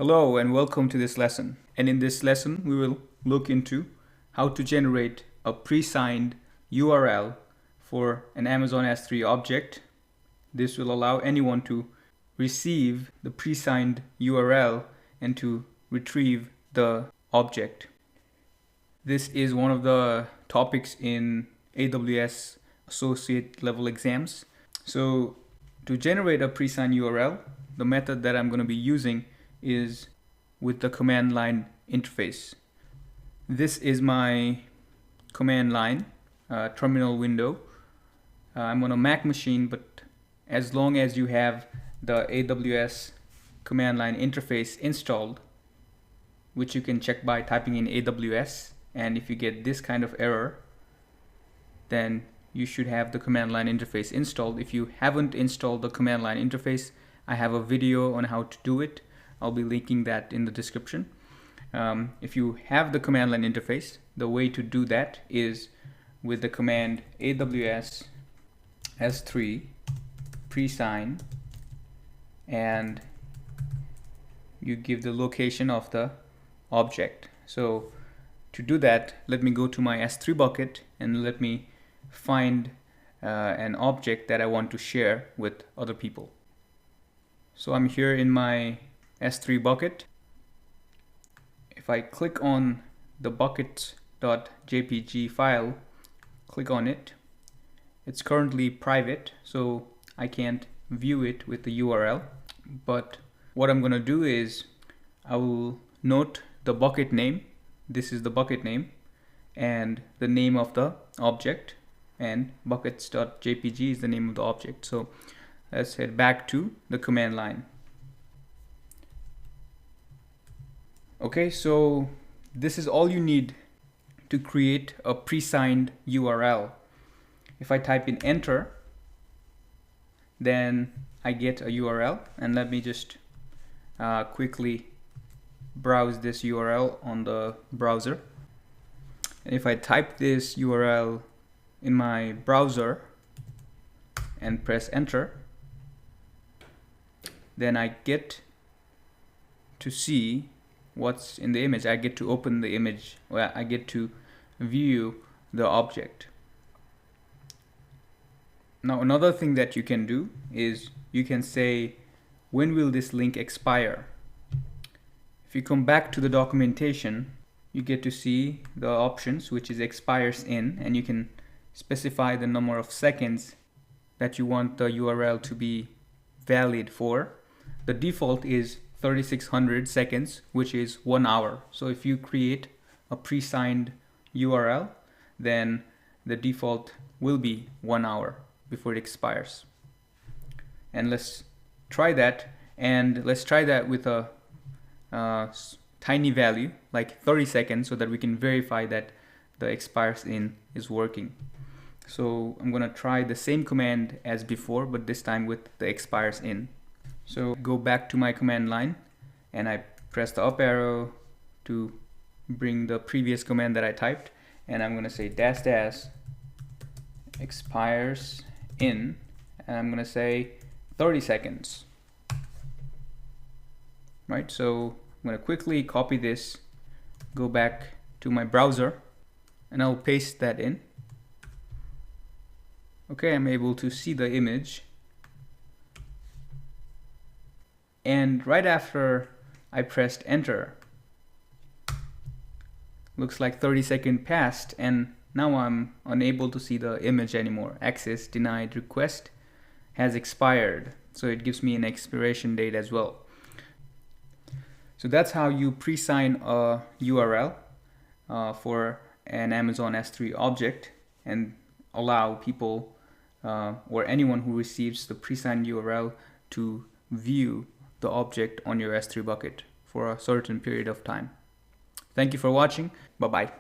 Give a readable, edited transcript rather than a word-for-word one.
Hello and welcome to this lesson. And in this lesson, we will look into how to generate a pre-signed URL for an Amazon S3 object. This will allow anyone to receive the pre-signed URL and to retrieve the object. This is one of the topics in AWS associate level exams. So to generate a pre-signed URL, the method that I'm going to be using is with the command line interface. This is my command line terminal window. I'm on a Mac machine, but as long as you have the AWS command line interface installed, which you can check by typing in AWS, and if you get this kind of error, then you should have the command line interface installed. If you haven't installed the command line interface, I have a video on how to do it. I'll be linking that in the description. If you have the command line interface, the way to do that is with the command AWS S3 pre-sign, and you give the location of the object. So to do that, let me go to my S3 bucket and let me find an object that I want to share with other people. So I'm here in my S3 bucket. If I click on the buckets.jpg file, click on it. It's currently private, so I can't view it with the URL. But what I'm going to do is I will note the bucket name. This is the bucket name and the name of the object, and buckets.jpg is the name of the object. So let's head back to the command line. Okay, so this is all you need to create a pre-signed URL. If I type in enter, then I get a URL, and let me just quickly browse this URL on the browser. And if I type this URL in my browser and press enter, then I get to see what's in the image. I get to open the image, or I get to view the object. Now another thing that you can do is you can say, when will this link expire? If you come back to the documentation, you get to see the options, which is expires in, and you can specify the number of seconds that you want the URL to be valid for. The default is 3600 seconds, which is 1 hour. So if you create a pre-signed URL, then the default will be 1 hour before it expires. And let's try that, and let's try that with a tiny value like 30 seconds so that we can verify that the expires in is working. So I'm gonna try the same command as before, but this time with the expires in. So go back to my command line and I press the up arrow to bring the previous command that I typed, and I'm gonna say dash dash expires in, and I'm gonna say 30 seconds. Right, so I'm gonna quickly copy this, go back to my browser, and I'll paste that in. Okay, I'm able to see the image. And right after I pressed enter, looks like 30 seconds passed, and now I'm unable to see the image anymore. Access denied, request has expired. So it gives me an expiration date as well. So that's how you pre-sign a URL for an Amazon S3 object and allow people or anyone who receives the pre-signed URL to view the object on your S3 bucket for a certain period of time. Thank you for watching. Bye-bye.